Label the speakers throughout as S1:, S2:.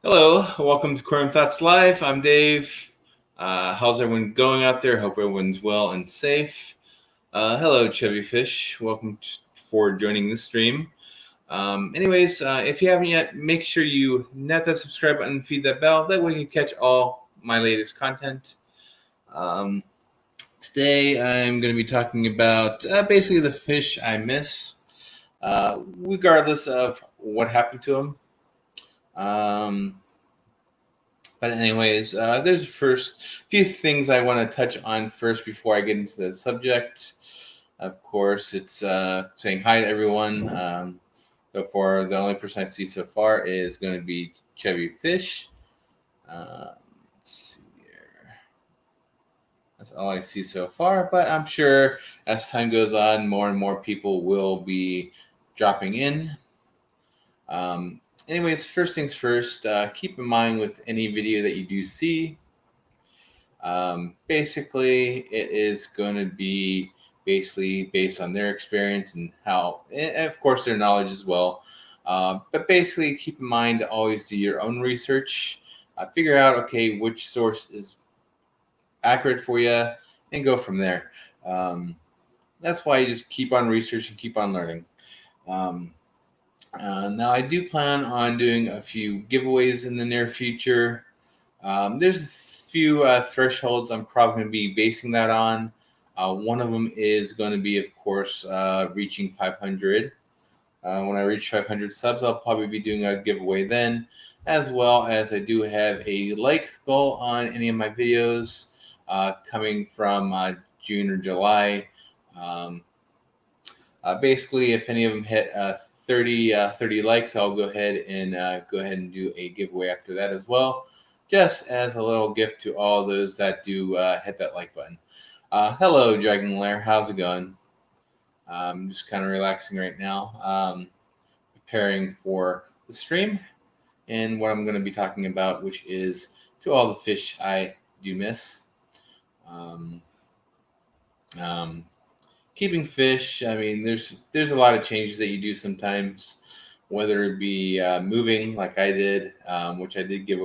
S1: Hello, welcome to Aquarium Thoughts Live. I'm Dave. How's everyone going out there? Hope everyone's well and safe. Hello, Chevy Fish. Welcome for joining this stream. If you haven't yet, make sure you hit that subscribe button and feed that bell. That way you can catch all my latest content. Today I'm going to be talking about basically the fish I miss, regardless of what happened to them. There's first few things I want to touch on first before I get into the subject. Of course, it's saying hi to everyone. So far, the only person I see so far is going to be Chevy Fish. Let's see here. That's all I see so far, but I'm sure as time goes on, more and more people will be dropping in. First things first, keep in mind with any video that you do see, basically it is going to be basically based on their experience and how, and of course, their knowledge as well. But basically, keep in mind to always do your own research, figure out, okay, which source is accurate for you, and go from there. That's why you just keep on researching, keep on learning. Now, I do plan on doing a few giveaways in the near future. There's a few thresholds I'm probably going to be basing that on. One of them is going to be, of course, reaching 500. When I reach 500 subs, I'll probably be doing a giveaway then, as well as I do have a like goal on any of my videos coming from June or July. Basically, if any of them hit 30 likes, I'll go ahead and do a giveaway after that as well, just as a little gift to all those that do hit that like button. Hello, Dragon Lair. How's it going? I'm just kind of relaxing right now, preparing for the stream and what I'm going to be talking about, which is to all the fish I do miss. Keeping fish, I mean, there's a lot of changes that you do sometimes, whether it be moving like I did, which I did give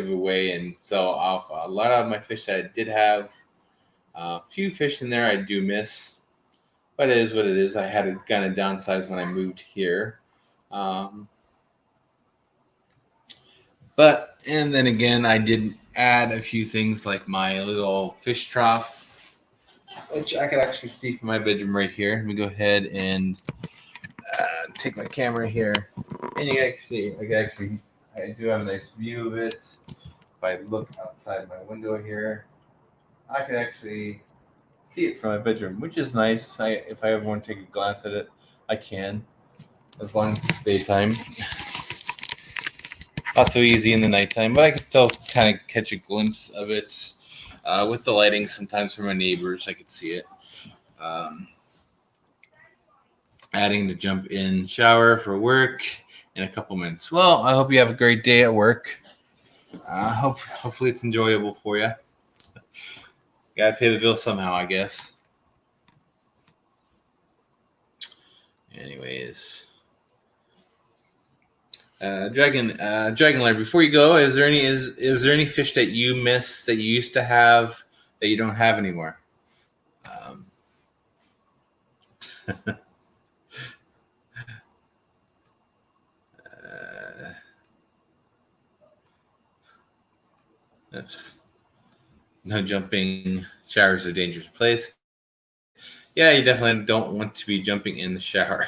S1: away and sell off a lot of my fish that I did have. A few fish in there I do miss, but it is what it is. I had to kind of downsize when I moved here. And then again, I did add a few things like my little fish trough, which I could actually see from my bedroom right here. Let me go ahead and take my camera here, and I do have a nice view of it. If I look outside my window here, I can actually see it from my bedroom, which is nice. If I ever want to take a glance at it, I can, as long as it's daytime. Not so easy in the nighttime, but I can still kind of catch a glimpse of it. With the lighting, sometimes from my neighbors, I could see it. Adding to jump in shower for work in a couple minutes. Well, I hope you have a great day at work. Hopefully it's enjoyable for you. Gotta pay the bill somehow, I guess. Anyways. Dragonlight, before you go, is there any fish that you miss that you used to have that you don't have anymore? Oops. No jumping. Shower's a dangerous place. Yeah, you definitely don't want to be jumping in the shower.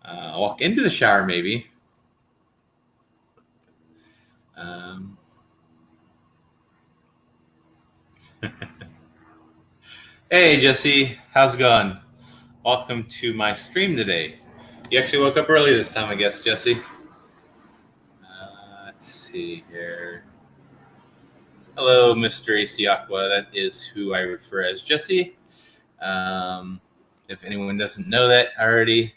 S1: Walk into the shower, maybe. Hey, Jesse. How's it going? Welcome to my stream today. You actually woke up early this time, I guess, Jesse. Let's see here. Hello, Mr. AC Aqua. That is who I refer as Jesse. If anyone doesn't know that already.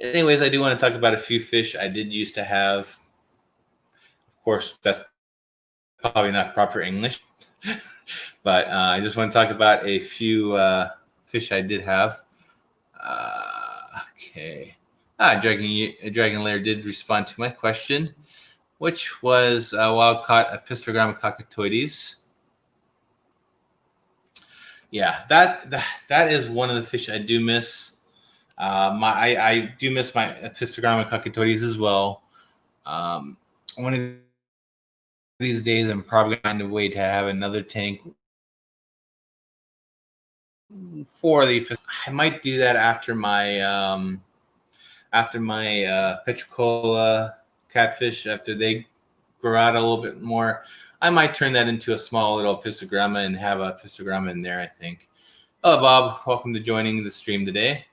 S1: Anyways, I do want to talk about a few fish I did used to have. Of course, that's probably not proper English. But I just want to talk about a few fish I did have. Okay. Dragon Lair did respond to my question, which was wild caught Epistogramma cockatoides. Yeah, that is one of the fish I do miss. I do miss my Epistogramma cockatoides as well. One of these days, I'm probably going to find a way to have another tank for the. I might do that after my Petricola catfish, after they grow out a little bit more. I might turn that into a small little pistogramma and have a pistogramma in there, I think. Hello, Bob. Welcome to joining the stream today.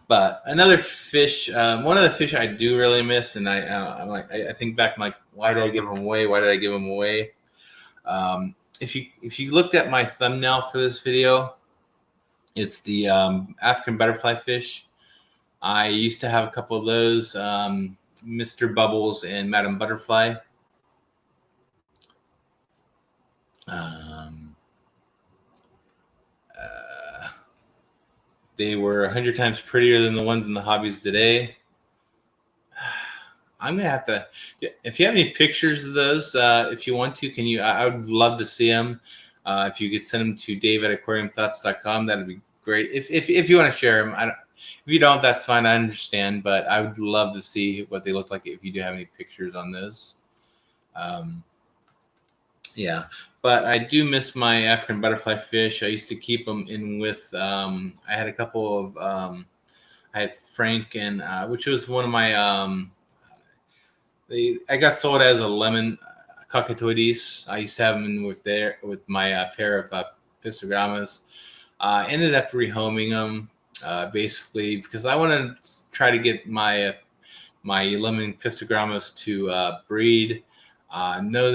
S1: But another fish, one of the fish I do really miss, and I think back, I'm like, why did I give them away? Why did I give them away? If you looked at my thumbnail for this video, it's the African butterfly fish. I used to have a couple of those, Mr. Bubbles and Madam Butterfly. They were 100 times prettier than the ones in the hobbies today. I'm gonna have to. If you have any pictures of those, if you want to, can you? I would love to see them. If you could send them to dave@aquariumthoughts.com, that'd be great. If you want to share them, if you don't, that's fine. I understand, but I would love to see what they look like if you do have any pictures on those. Yeah, but I do miss my African butterfly fish. I used to keep them in with. I had a couple of. I had Frank and which was one of my. I got sold as a lemon cockatoides. I used to have them in with my pair of pistogrammas. Ended up rehoming them basically because I want to try to get my lemon pistogrammas to breed. No,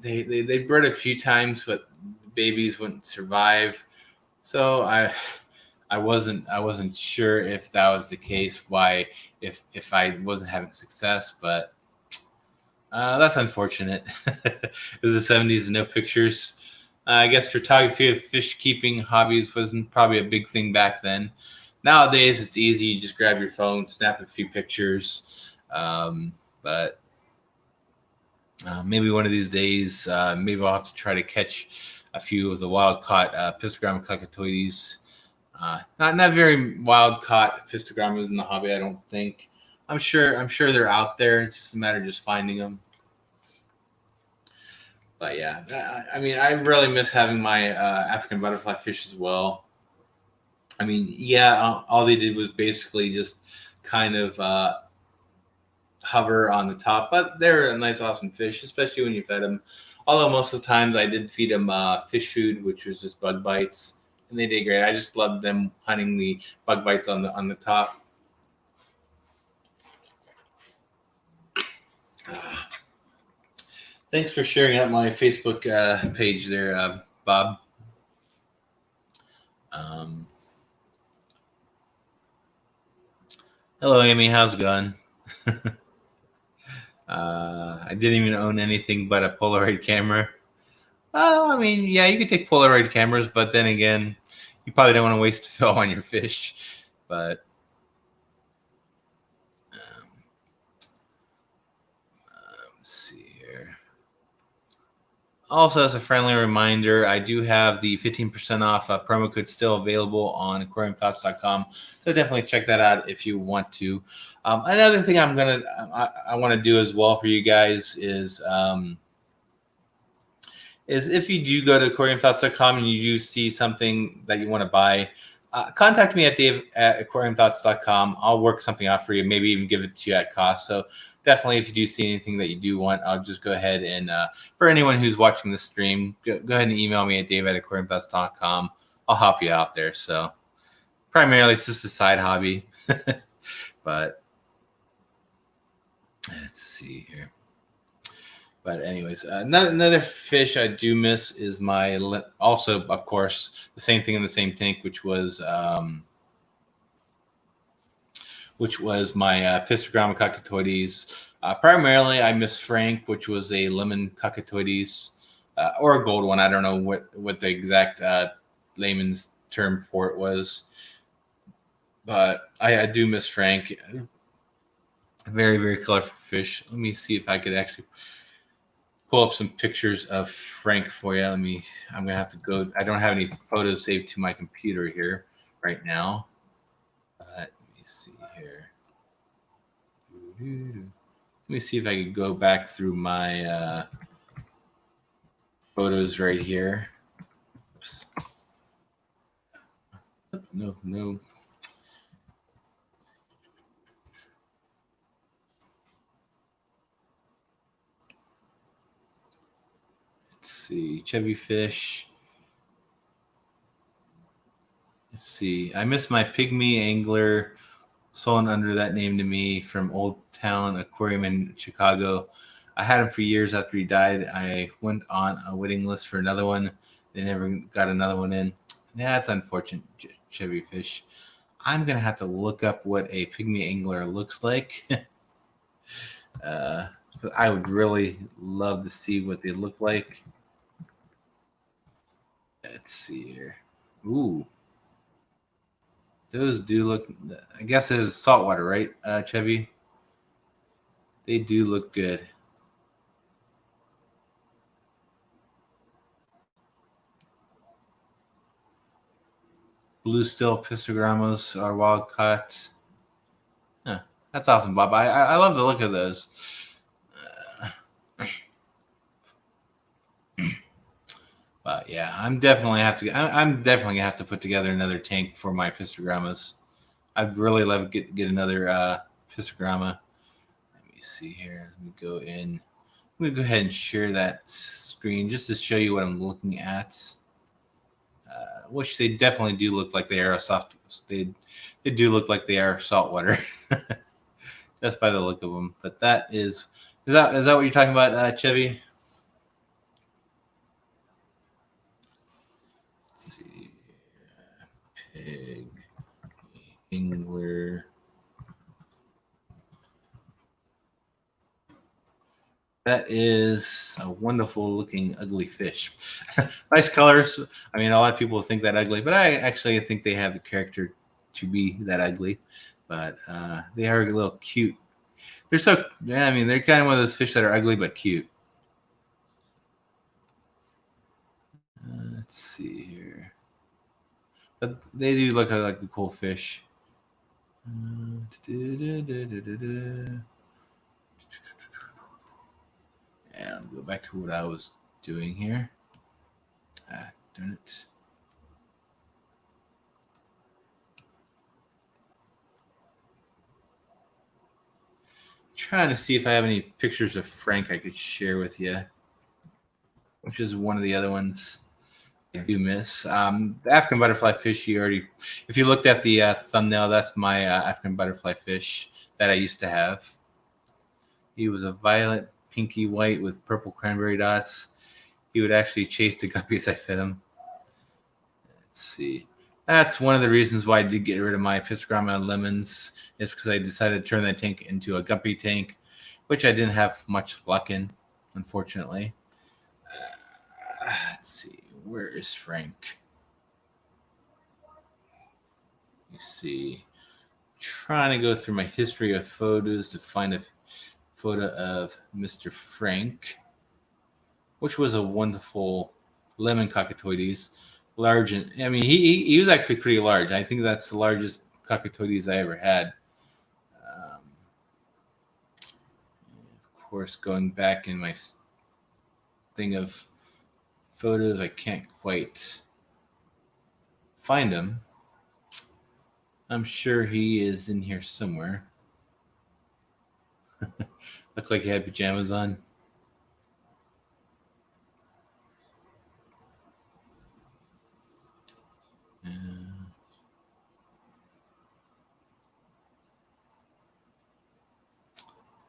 S1: they bred a few times, but babies wouldn't survive. So I wasn't sure if that was the case. Why if I wasn't having success, but that's unfortunate. It was the 70s and no pictures. I guess photography of fish keeping hobbies wasn't probably a big thing back then. Nowadays, it's easy. You just grab your phone, snap a few pictures. But maybe one of these days, maybe I'll have to try to catch a few of the wild caught Pistogramma cockatoides. Not very wild caught pistogrammas in the hobby, I don't think. I'm sure they're out there. It's just a matter of just finding them. But yeah, I mean, I really miss having my African butterfly fish as well. I mean, yeah, all they did was basically just kind of hover on the top, but they're a nice, awesome fish, especially when you fed them. Although most of the times I did feed them fish food, which was just bug bites, and they did great. I just loved them hunting the bug bites on the top. Thanks for sharing out my Facebook page there, Bob. Hello, Amy. How's it going? I didn't even own anything but a Polaroid camera. I mean, yeah, you could take Polaroid cameras, but then again, you probably don't want to waste film on your fish. But let's see here. Also, as a friendly reminder, I do have the 15% off promo code still available on aquariumthoughts.com. So definitely check that out if you want to. Another thing I want to do as well for you guys is if you do go to aquariumthoughts.com and you do see something that you want to buy, contact me at dave@aquariumthoughts.com. I'll work something out for you, maybe even give it to you at cost. So definitely, if you do see anything that you do want, I'll just go ahead and for anyone who's watching the stream, go ahead and email me at dave@aquariumthoughts.com. I'll help you out there. So primarily, it's just a side hobby. But let's see here. But anyways, another fish I do miss is also, of course, the same thing in the same tank, which was my Pistogramma cockatoides. Primarily, I miss Frank, which was a lemon cockatoides. or a gold one. I don't know what the exact layman's term for it was, but I do miss Frank. Very, very colorful fish. Let me see if I could actually pull up some pictures of Frank for you. I'm gonna have to go. I don't have any photos saved to my computer here right now. Let me see here. Let me see if I can go back through my photos right here. Oops. No. Let's see. Chevy fish. Let's see. I miss my pygmy angler, sold under that name to me from Old Town Aquarium in Chicago. I had him for years after he died. I went on a waiting list for another one. They never got another one in. Yeah, it's unfortunate, Chevy fish. I'm gonna have to look up what a pygmy angler looks like. I would really love to see what they look like. Let's see here. Ooh, those do look. I guess it's saltwater, right, Chevy? They do look good. Blue steel pistogramos are wild caught. Huh, that's awesome, Bob. I love the look of those. But yeah, I'm definitely gonna have to put together another tank for my pistogrammas. I'd really love to get another pistogramma. Let me see here. Let me go in. I'm gonna go ahead and share that screen just to show you what I'm looking at. Which they definitely do look like they are soft. They do look like they are saltwater, just by the look of them. But that is that what you're talking about, Chevy? Let's see, pig angler. That is a wonderful looking ugly fish. Nice colors. I mean, a lot of people think that ugly, but I actually think they have the character to be that ugly. But they are a little cute. They're so, yeah, I mean, they're kind of one of those fish that are ugly but cute. Let's see here. But they do look like a cool fish. And I'll go back to what I was doing here. Darn it. Trying to see if I have any pictures of Frank I could share with you, which is one of the other ones I do miss. The African butterfly fish, if you looked at the thumbnail, that's my African butterfly fish that I used to have. He was a violet, pinky white with purple cranberry dots. He would actually chase the guppies I fed him. Let's see. That's one of the reasons why I did get rid of my pistogramma lemons. Is because I decided to turn that tank into a guppy tank, which I didn't have much luck in, unfortunately. Let's see. Where is Frank? You see. Trying to go through my history of photos to find a photo of Mr. Frank, which was a wonderful lemon cockatoides. Large, and I mean, he was actually pretty large. I think that's the largest cockatoides I ever had. Of course, going back in my thing of photos, I can't quite find him. I'm sure he is in here somewhere. Looked like he had pajamas on.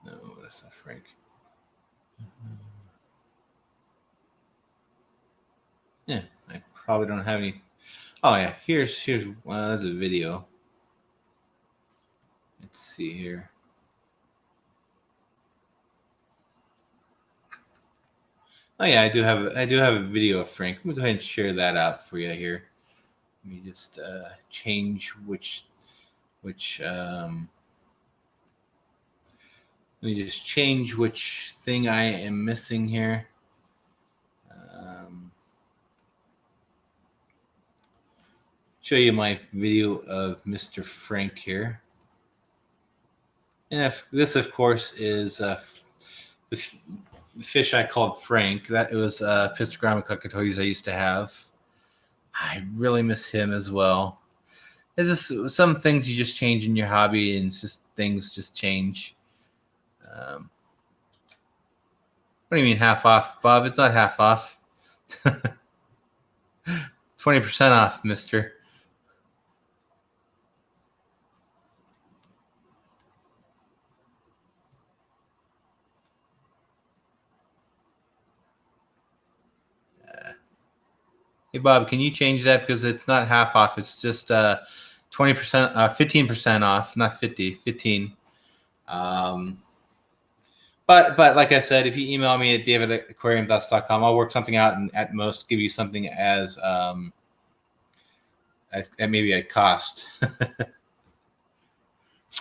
S1: No, that's not Frank. Yeah, I probably don't have any. Oh yeah, here's that's a video. Let's see here. Oh yeah, I do have a video of Frank. Let me go ahead and share that out for you here. Let me just change which let me just change which thing I am missing here. Show you my video of Mr. Frank here. And if this, of course, is the fish I called Frank. That was Pistogramma cockatoides I used to have. I really miss him as well. It's just some things you just change in your hobby, and it's just things just change. What do you mean half off, Bob? It's not half off. 20% off, mister. Hey, Bob, can you change that? Because it's not half off. It's just 20%, 15% off, not 50, 15. But like I said, if you email me at david@aquariumthoughts.com, I'll work something out and at most give you something as maybe a cost.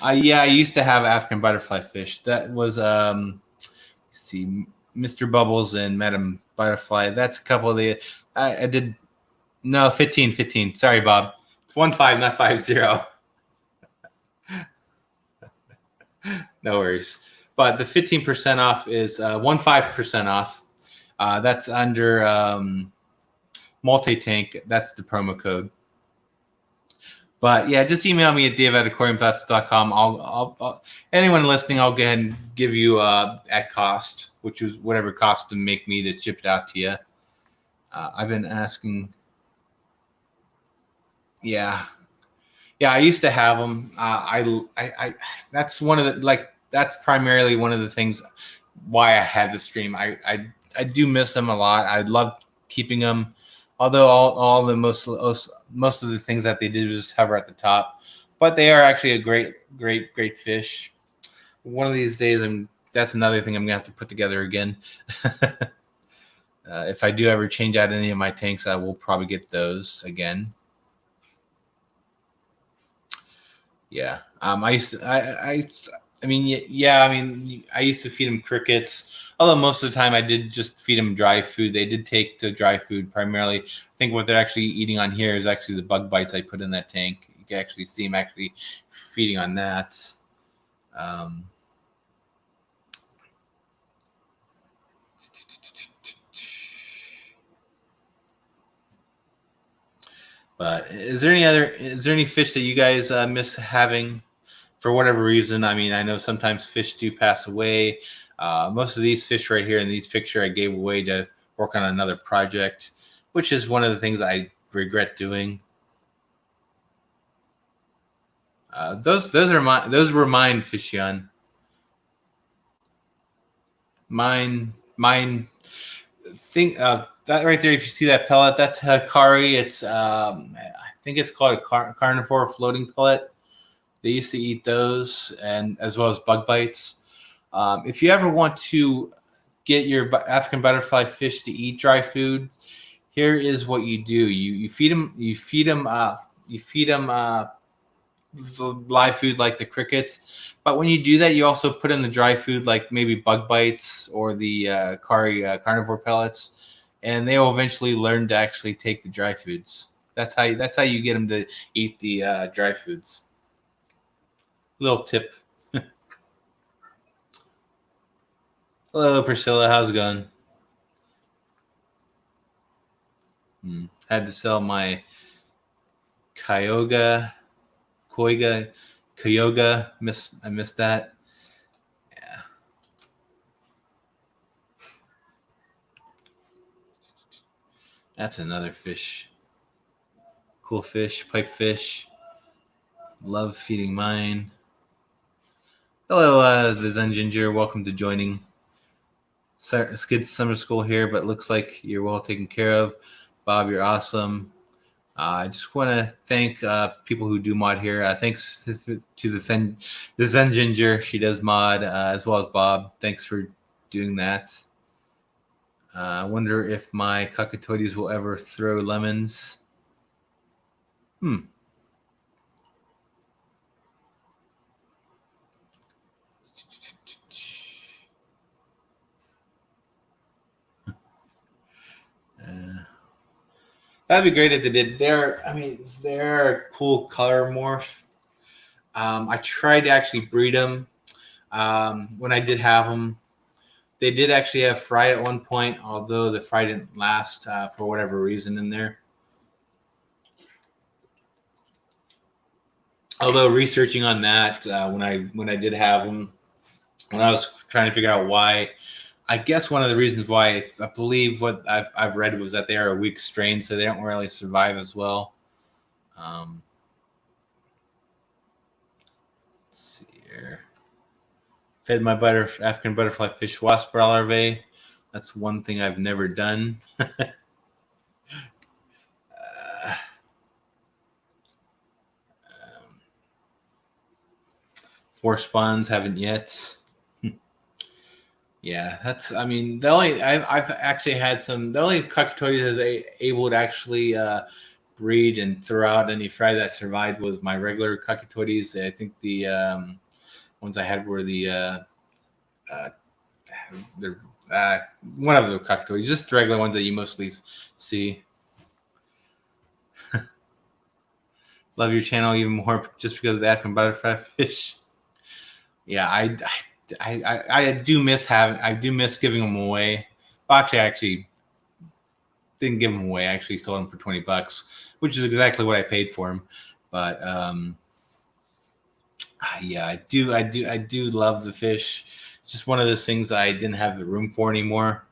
S1: Yeah, I used to have African butterfly fish. That was let's see, Mr. Bubbles and Madam Butterfly. That's a couple of the I did. No, 15. Sorry, Bob. It's 15, not 50. No worries. But the 15% off is 15% off. That's under multi-tank. That's the promo code. But yeah, just email me at dave@aquariumthoughts.com. I'll anyone listening, I'll go ahead and give you at cost, which is whatever cost to make me to ship it out to you. I've been asking. Yeah, I used to have them. I that's one of the that's primarily one of the things why I had the stream. I do miss them a lot. I love keeping them. Although all the most of the things that they did was just hover at the top, but they are actually a great fish. One of these days, that's another thing I'm gonna have to put together again. If I do ever change out any of my tanks, I will probably get those again. Yeah. I used to, I mean, yeah, I mean, I used to feed them crickets. Although most of the time I did just feed them dry food. They did take to dry food primarily. I think what they're actually eating on here is actually the bug bites I put in that tank. You can actually see them actually feeding on that. But is there any fish that you guys miss having for whatever reason? I mean, I know sometimes fish do pass away. Most of these fish right here in these picture I gave away to work on another project, which is one of the things I regret doing. Those were mine, Fishion. Mine thing that right there, if you see that pellet, that's Hikari. It's I think it's called a carnivore floating pellet. They used to eat those, and as well as bug bites. If you ever want to get your African butterfly fish to eat dry food, here is what you do: you feed them the live food like the crickets. But when you do that, you also put in the dry food like maybe bug bites or the carnivore pellets, and they will eventually learn to actually take the dry foods. That's how you get them to eat the dry foods. Little tip. Hello, Priscilla. How's it going? Had to sell my Kyoga. I missed that. Yeah. That's another fish. Cool fish, pipefish. Love feeding mine. Hello, the Zen Ginger. Welcome to joining Skid Summer School here, but looks like you're well taken care of. Bob, you're awesome. I just want to thank people who do mod here. Thanks to the Zen Ginger. She does mod as well as Bob. Thanks for doing that. I wonder if my cockatoides will ever throw lemons. That'd be great if they did. They're a cool color morph. I tried to actually breed them when I did have them. They did actually have fry at one point, although the fry didn't last for whatever reason in there. Although researching on that, when I did have them, when I was trying to figure out why, I guess one of the reasons why I believe what I've read was that they are a weak strain, so they don't really survive as well. Let's see here. Fed my African butterfly fish wasp larvae. That's one thing I've never done. Four spawns, haven't yet. Yeah, that's. I mean, the only I've actually had some. The only cockatoides that's able to actually breed and throw out any fry that survived was my regular cockatoides. I think the ones I had were the they're one of the cockatoides, just the regular ones that you mostly see. Love your channel even more just because of the African butterfly fish. Yeah, I do miss I do miss giving them away. Well, I actually didn't give them away. I actually sold them for $20, which is exactly what I paid for them. But yeah, I do love the fish. It's just one of those things I didn't have the room for anymore.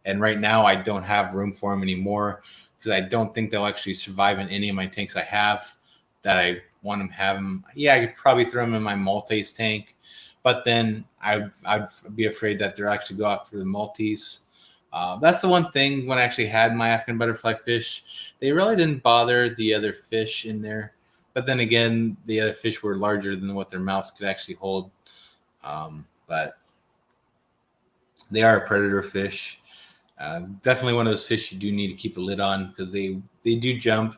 S1: And right now I don't have room for them anymore because I don't think they'll actually survive in any of my tanks I have that I want them to have them. Yeah, I could probably throw them in my Maltese tank, but then I'd be afraid that they'll actually go out through the Maltese. That's the one thing when I actually had my African butterfly fish, they really didn't bother the other fish in there. But then again, the other fish were larger than what their mouths could actually hold. But they are a predator fish. Definitely one of those fish you do need to keep a lid on because they do jump.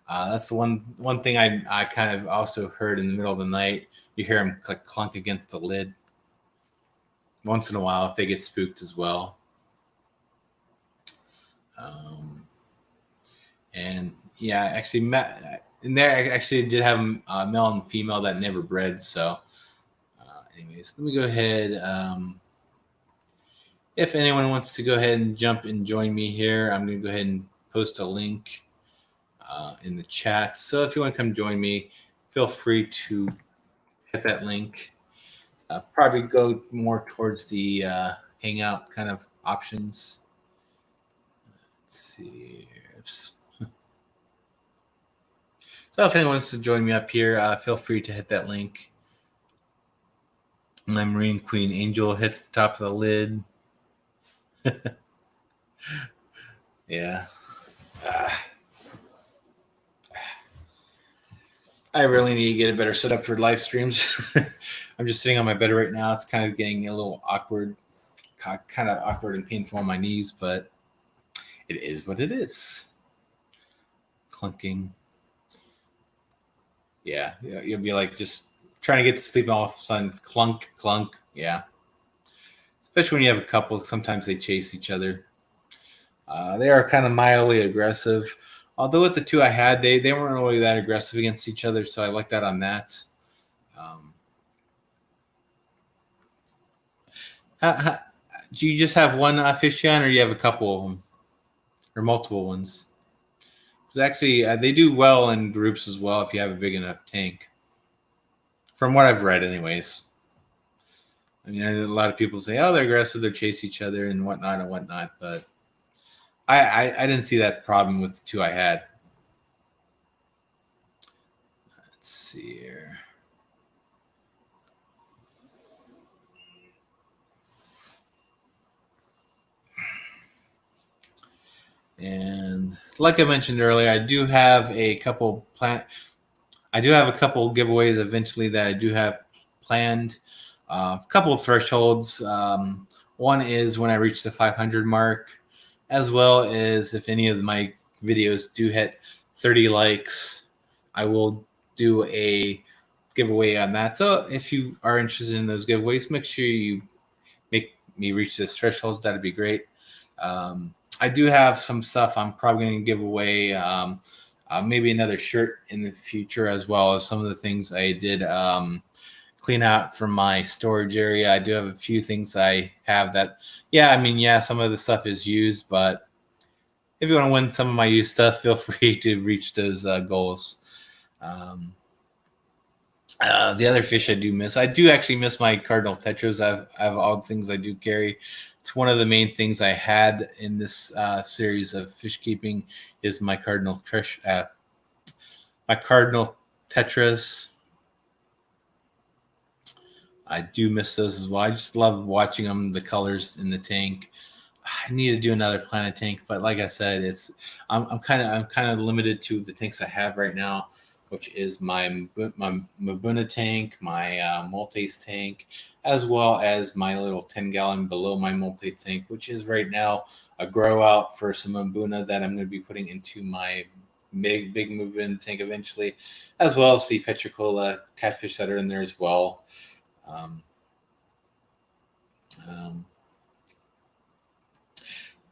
S1: That's the one thing I kind of also heard in the middle of the night. You hear them clunk against the lid once in a while if they get spooked as well. And yeah, actually, and there I actually did have a male and female that never bred. So, anyways, let me go ahead. If anyone wants to go ahead and jump and join me here, I'm going to go ahead and post a link in the chat. So if you want to come join me, feel free to hit that link. Probably go more towards the hangout kind of options. Let's see. Oops. So if anyone wants to join me up here, feel free to hit that link. My Marine Queen Angel hits the top of the lid. Yeah. I really need to get a better setup for live streams. I'm just sitting on my bed right now. It's kind of getting a little awkward, kind of awkward and painful on my knees, but it is what it is. Clunking. Yeah, you'll be like just trying to get to sleep, and all of a sudden, clunk, clunk. Yeah. Especially when you have a couple, sometimes they chase each other. They are kind of mildly aggressive. Although with the two I had, they weren't really that aggressive against each other, so I like that on that. Do you just have one fish on, or you have a couple of them, or multiple ones? Because actually, they do well in groups as well if you have a big enough tank. From what I've read, anyways. I mean, a lot of people say, "Oh, they're aggressive, they chase each other and whatnot," but I didn't see that problem with the two I had. Let's see here. And like I mentioned earlier, I do have a couple giveaways eventually that I do have planned. A couple of thresholds. One is when I reach the 500 mark, as well as if any of my videos do hit 30 likes, I will do a giveaway on that. So if you are interested in those giveaways, make sure you make me reach those thresholds. That'd be great. I do have some stuff I'm probably going to give away. Maybe another shirt in the future, as well as some of the things I did clean out from my storage area. I do have a few things I have that, some of the stuff is used, but if you want to win some of my used stuff, feel free to reach those goals. The other fish I do miss, I do actually miss my cardinal tetras. I have all the things I do carry. It's one of the main things I had in this series of fish keeping is my cardinal tetras. I do miss those as well. I just love watching them, the colors in the tank. I need to do another planet tank, but like I said, I'm kind of limited to the tanks I have right now, which is my Mabuna tank, my Maltese tank, as well as my little 10-gallon below my Maltese tank, which is right now a grow out for some Mabuna that I'm going to be putting into my big Mabuna tank eventually, as well as the Petricola catfish that are in there as well.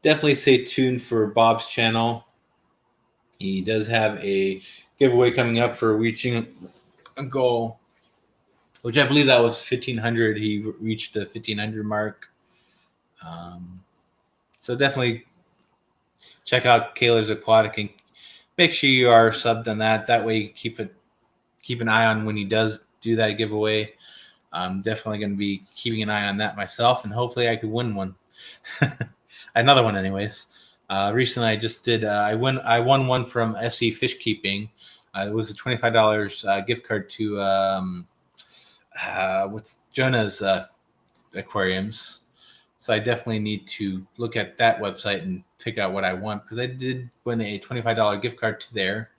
S1: Definitely stay tuned for Bob's channel. He does have a giveaway coming up for reaching a goal, which I believe that was 1,500. He reached the 1,500 mark. So definitely check out Kaler's Aquatic and make sure you are subbed on that. That way you keep an eye on when he does do that giveaway. I'm definitely going to be keeping an eye on that myself, and hopefully I could win one. Another one, anyways. Recently, I just did. I won one from SE Fish Keeping. It was a $25 gift card to what's Jonah's aquariums. So I definitely need to look at that website and figure out what I want, because I did win a $25 gift card to there.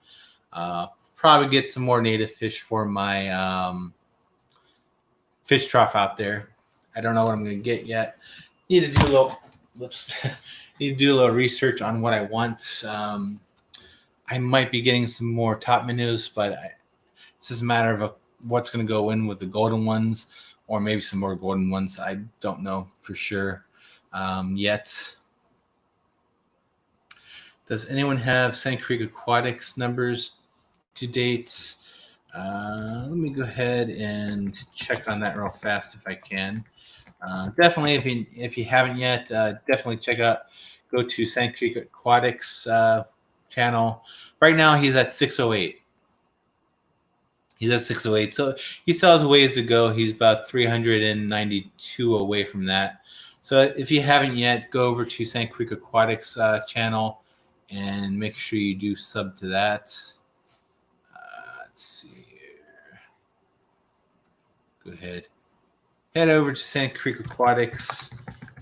S1: Probably get some more native fish for my fish trough out there. I don't know what I'm going to get yet. Need to do a little. Need to do a little research on what I want. I might be getting some more top menus, but it's just a matter of what's going to go in with the golden ones, or maybe some more golden ones. I don't know for sure yet. Does anyone have Sand Creek Aquatics numbers to date? Let me go ahead and check on that real fast if I can. Definitely, if you haven't yet, definitely go to Sand Creek Aquatics channel. Right now, he's at 608. He's at 608, so he still has a ways to go. He's about 392 away from that. So if you haven't yet, go over to Sand Creek Aquatics channel and make sure you do sub to that. Let's see here. Go ahead. Head over to Sand Creek Aquatics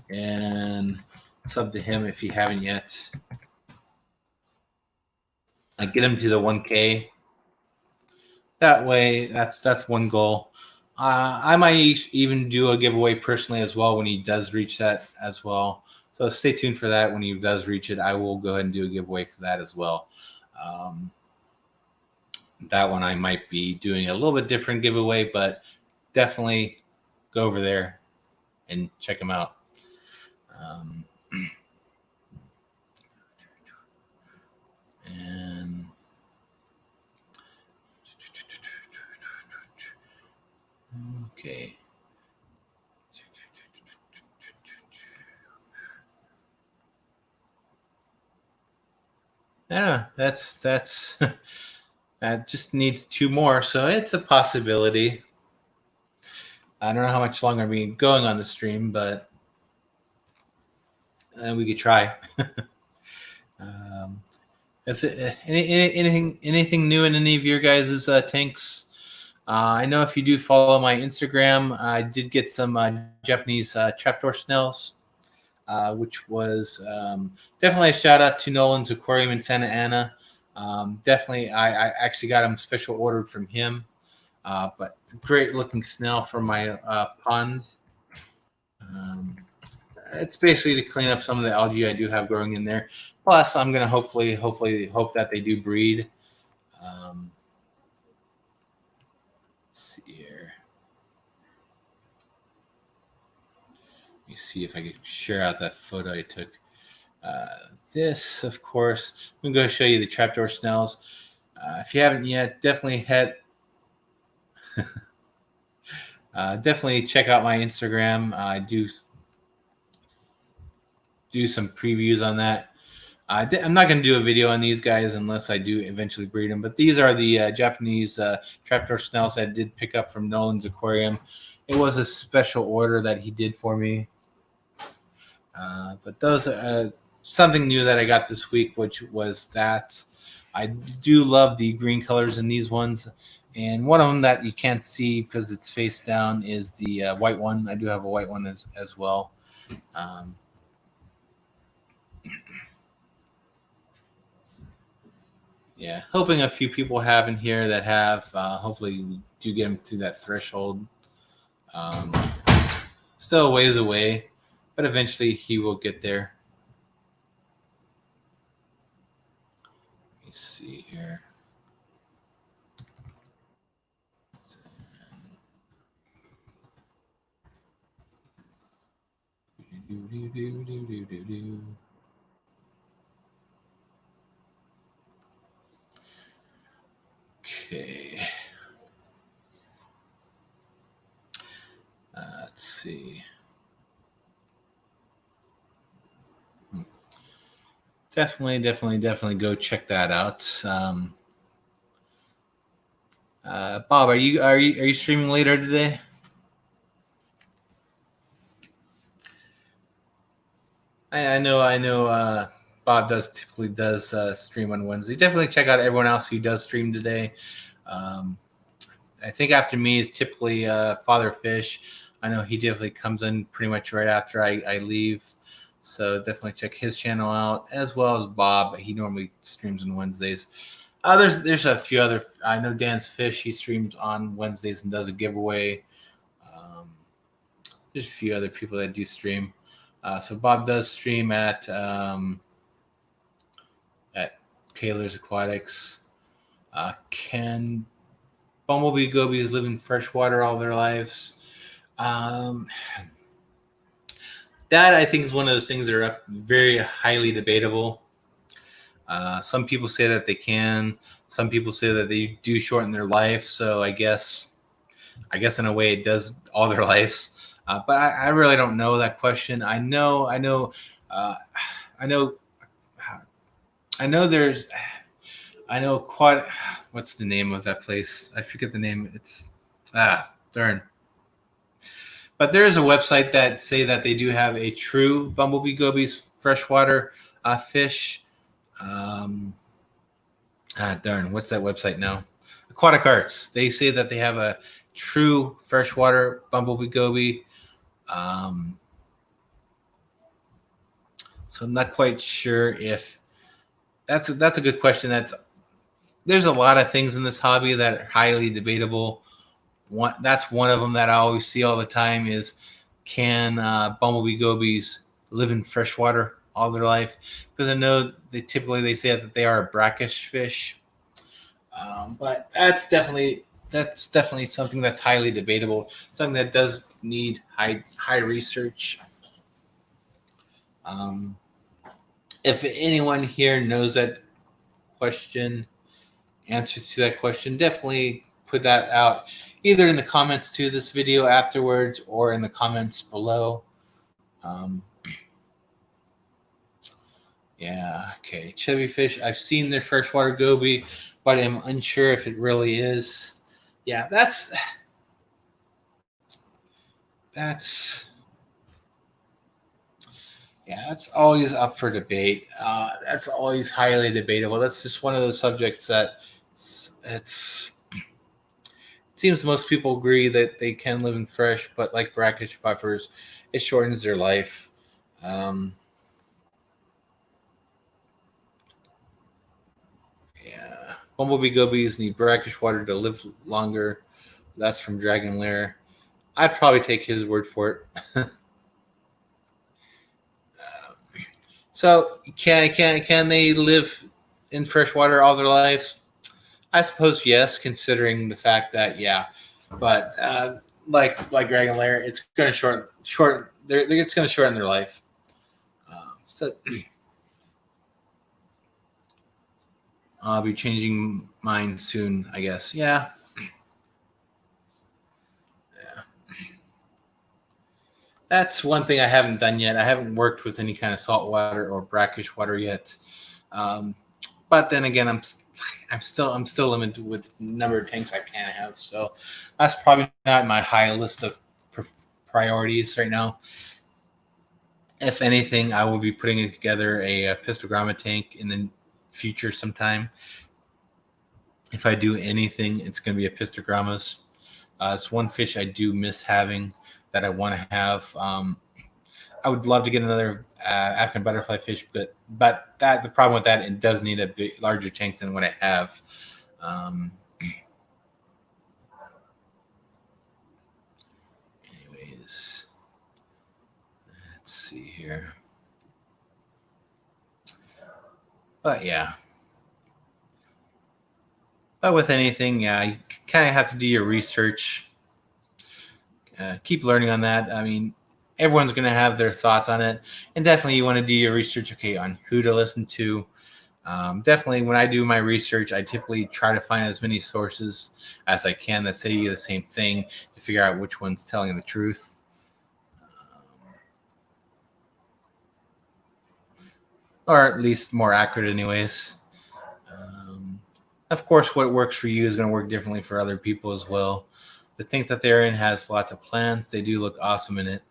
S1: and sub to him if you haven't yet. Get him to the 1K. That way, that's one goal. I might even do a giveaway personally as well when he does reach that as well. So stay tuned for that. When he does reach it, I will go ahead and do a giveaway for that as well. That one I might be doing a little bit different giveaway, but definitely go over there and check him out. And okay. Yeah, that's that just needs 2 more, so it's a possibility. I don't know how much longer I've been going on the stream, but we could try. Is it anything new in any of your guys' tanks? I know if you do follow my Instagram, I did get some Japanese trapdoor snails, which was definitely a shout out to Nolan's Aquarium in Santa Ana. Definitely, I actually got them special ordered from him. But great looking snail from my pond. it's basically to clean up some of the algae I do have growing in there. Plus, I'm gonna hopefully hope that they do breed. Let's see here. Let me see if I can share out that photo I took. This, of course, I'm going to show you the trapdoor snails. If you haven't yet, definitely definitely check out my Instagram. I do some previews on that. I'm not going to do a video on these guys unless I do eventually breed them. But these are the Japanese trapdoor snails I did pick up from Nolan's Aquarium. It was a special order that he did for me. But those are something new that I got this week, which was that I do love the green colors in these ones. And one of them that you can't see because it's face down is the white one. I do have a white one as well. Yeah, hoping a few people have in here that have. Hopefully, we do get them through that threshold. Still a ways away, but eventually he will get there. Let me see here. Okay. Let's see. Definitely go check that out. Bob, are you streaming later today? I know. Bob typically does stream on Wednesday. Definitely check out everyone else who does stream today. I think after me is typically Father Fish. I know he definitely comes in pretty much right after I leave. So definitely check his channel out, as well as Bob. He normally streams on Wednesdays. There's a few other. I know Dan's Fish. He streams on Wednesdays and does a giveaway. There's a few other people that do stream. So Bob does stream at Kaler's Aquatics. Can bumblebee gobies live in freshwater all their lives? That I think is one of those things that are very highly debatable. Some people say that they can. Some people say that they do shorten their life. So I guess in a way it does all their lives. But I really don't know that question. I know quite. What's the name of that place? I forget the name. It's darn. But there is a website that say that they do have a true bumblebee gobies freshwater fish. Darn, what's that website now? Aquatic Arts. They say that they have a true freshwater bumblebee goby. So I'm not quite sure if that's a good question. There's a lot of things in this hobby that are highly debatable. That's one of them that I always see all the time is, can bumblebee gobies live in freshwater all their life? Because I know they say that they are a brackish fish, but that's definitely something that's highly debatable. Something that does need high research. If anyone here knows that question, answers to that question, definitely put that out either in the comments to this video afterwards or in the comments below. Yeah, okay. Chubby fish. I've seen their freshwater goby, but I'm unsure if it really is. Yeah, that's always up for debate. That's always highly debatable. That's just one of those subjects that it seems most people agree that they can live in fresh, but like brackish buffers, it shortens their life. Yeah, bumblebee gobies need brackish water to live longer. That's from Dragon Lair. I'd probably take his word for it. So can they live in freshwater all their lives? I suppose yes, considering the fact that yeah, but like Dragon Lair, it's going to it's going to shorten their life. So I'll be changing mine soon, I guess. Yeah. That's one thing I haven't done yet. I haven't worked with any kind of salt water or brackish water yet. Um, but then again, I'm still limited with the number of tanks I can have. So that's probably not my high list of priorities right now. If anything, I will be putting together a pistogramma tank in the future sometime. If I do anything, it's going to be a pistogrammas. It's one fish I do miss having that I want to have. I would love to get another African butterfly fish, but the problem with that, it does need a larger tank than what I have. Anyways, let's see here. But yeah. But with anything, yeah, you kind of have to do your research. Keep learning on that. I mean, everyone's going to have their thoughts on it. And definitely you want to do your research, okay, on who to listen to. Definitely when I do my research, I typically try to find as many sources as I can that say the same thing to figure out which one's telling the truth. Or at least more accurate anyways. Of course, what works for you is going to work differently for other people as well. The tank that they're in has lots of plants. They do look awesome in it.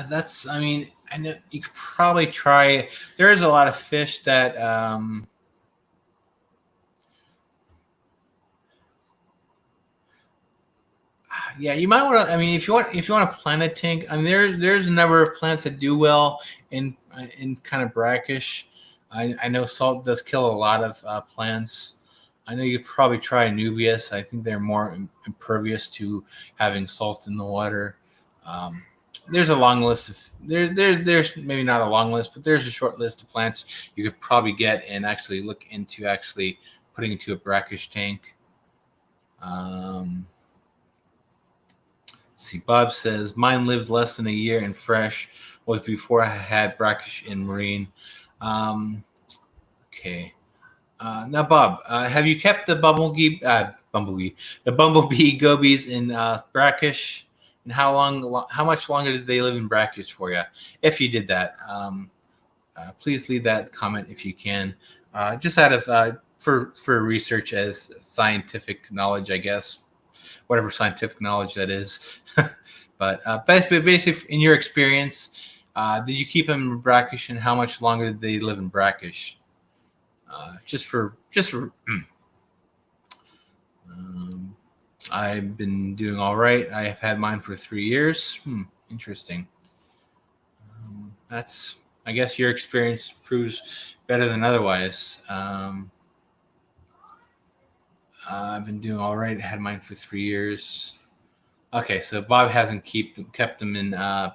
S1: That's, I mean, I know you could probably try. There is a lot of fish that yeah, you might want to. I mean, if you want to plant a tank, I mean, there's a number of plants that do well in kind of brackish. I know salt does kill a lot of plants. I know you could probably try Anubias. I think they're more impervious to having salt in the water. Um, there's a long list of there's maybe not a long list, but there's a short list of plants you could probably get and actually look into actually putting into a brackish tank. See, Bob says mine lived less than a year and fresh was before I had brackish in marine. Okay. Now, Bob, have you kept the bumblebee gobies in brackish? And how much longer did they live in brackish for you? If you did that, please leave that comment if you can. Just out of for research as scientific knowledge, I guess, whatever scientific knowledge that is. But basically, in your experience, did you keep them in brackish, and how much longer did they live in brackish? Just for I've been doing all right. I have had mine for 3 years. Interesting. That's, I guess your experience proves better than otherwise. I've been doing all right. I had mine for 3 years. Okay, so Bob hasn't kept them in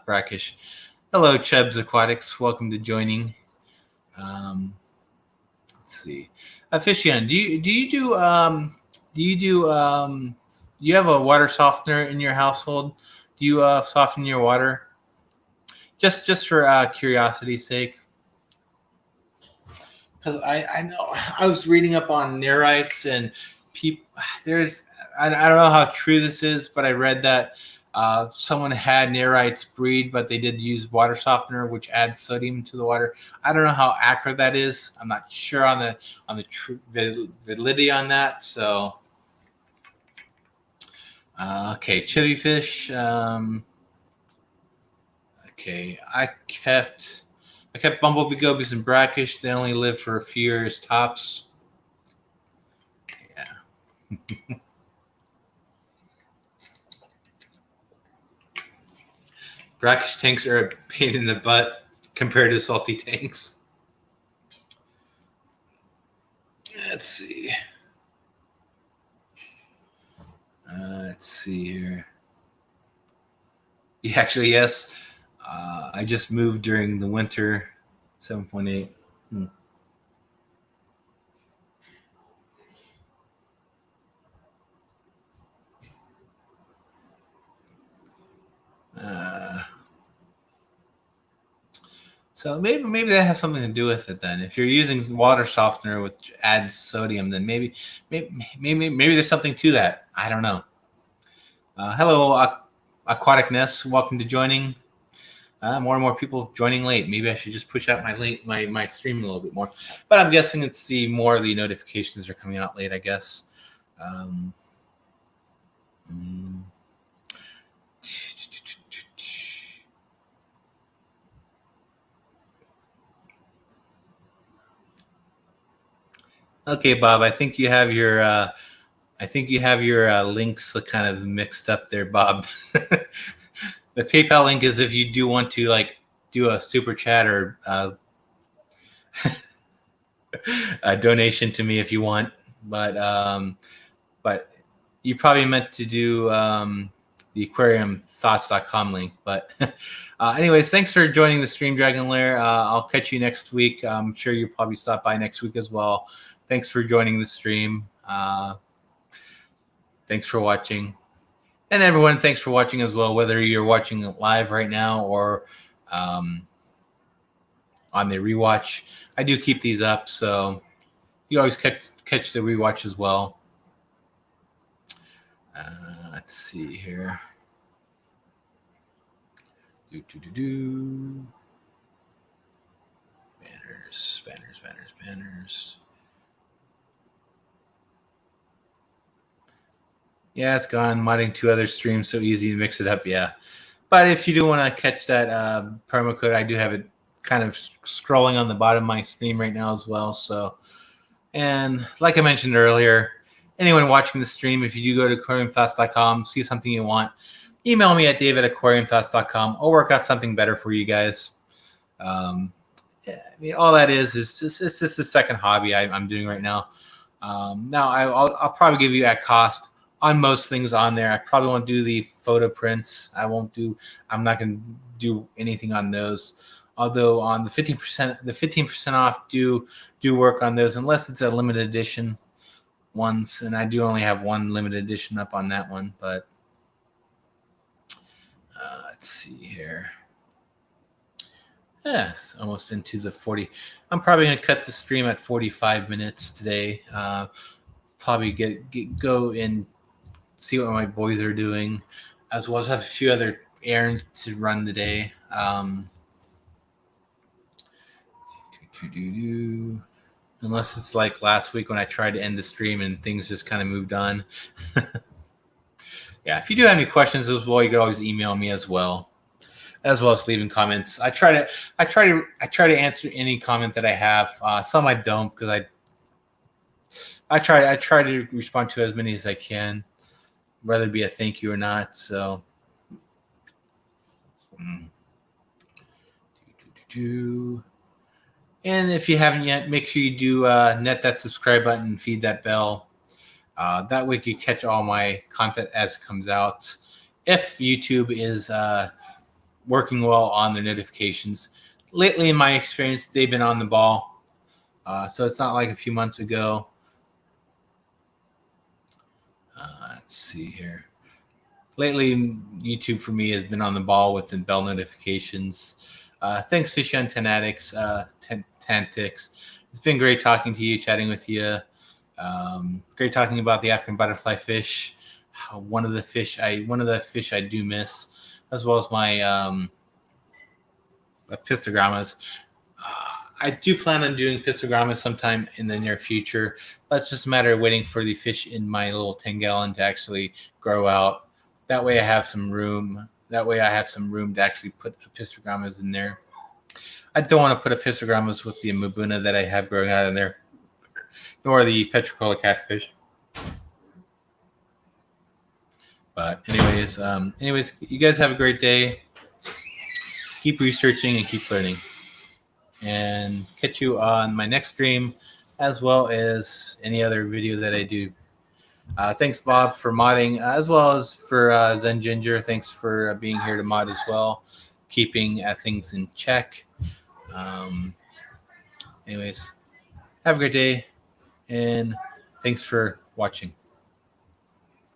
S1: brackish. Hello, Chubbs Aquatics. Welcome to joining. Let's see. Fishian, do you have a water softener in your household? Do you soften your water? Just for curiosity's sake. Because I know I was reading up on nerites and people. I don't know how true this is, but I read that someone had nerites breed, but they did use water softener, which adds sodium to the water. I don't know how accurate that is. I'm not sure on the true validity on that. So okay, chili fish. Okay, I kept bumblebee gobies in brackish. They only live for a few years tops. Yeah. Brackish tanks are a pain in the butt compared to salty tanks. Let's see. Let's see here. Actually, yes. I just moved during the winter. 7.8. So maybe that has something to do with it then. If you're using water softener which adds sodium, then maybe there's something to that. I don't know. Hello, Aquaticness. Welcome to joining. More and more people joining late. Maybe I should just push out my stream a little bit more. But I'm guessing it's the more of the notifications are coming out late, I guess. Okay, Bob. I think you have your links kind of mixed up there, Bob. The PayPal link is if you do want to like do a super chat or a donation to me if you want, but you probably meant to do the aquariumthoughts.com link. But anyways, thanks for joining the Stream Dragon Lair. I'll catch you next week. I'm sure you'll probably stop by next week as well. Thanks for joining the stream. Thanks for watching. And everyone, thanks for watching as well, whether you're watching live right now or on the rewatch. I do keep these up, so you always catch the rewatch as well. Let's see here. Banners. Yeah, it's gone. Modding 2 other streams, so easy to mix it up. Yeah, but if you do want to catch that promo code, I do have it kind of scrolling on the bottom of my screen right now as well. So, and like I mentioned earlier, anyone watching the stream, if you do go to aquariumthoughts.com, see something you want, email me at david@aquariumthoughts.com. I'll work out something better for you guys. Yeah, I mean, all that is just it's just the second hobby I'm doing right now. Now I'll probably give you at cost on most things on there. I probably won't do the photo prints. I'm not going to do anything on those. Although on the 15% off do work on those, unless it's a limited edition ones, and I do only have one limited edition up on that one. But let's see here. Yes, almost into the 40. I'm probably going to cut the stream at 45 minutes today. Probably go and see what my boys are doing, as well as have a few other errands to run today. Unless it's like last week when I tried to end the stream and things just kind of moved on. Yeah, if you do have any questions as well, you can always email me as well as leaving comments. I try to answer any comment that I have. Some I don't, because I try to respond to as many as I can, whether it be a thank you or not. So, and if you haven't yet, make sure you do net that subscribe button and feed that bell. That way you catch all my content as it comes out. If YouTube is working well on their notifications. Lately, in my experience, they've been on the ball. So it's not like a few months ago. Let's see here. Lately, YouTube for me has been on the ball with the bell notifications. Thanks, Fishy on Tantix. It's been great talking to you, chatting with you. Great talking about the African butterfly fish. One of the fish I do miss, as well as my pistogrammas. I do plan on doing pistogrammas sometime in the near future, but it's just a matter of waiting for the fish in my little 10-gallon to actually grow out. That way I have some room. To actually put pistogrammas in there. I don't want to put a pistogrammas with the Mabuna that I have growing out in there, nor the petricola catfish. But anyways, you guys have a great day. Keep researching and keep learning. And catch you on my next stream, as well as any other video that I do. Thanks, Bob, for modding, as well as for Zen Ginger. Thanks for being here to mod as well, keeping things in check. Anyways, have a great day, and thanks for watching.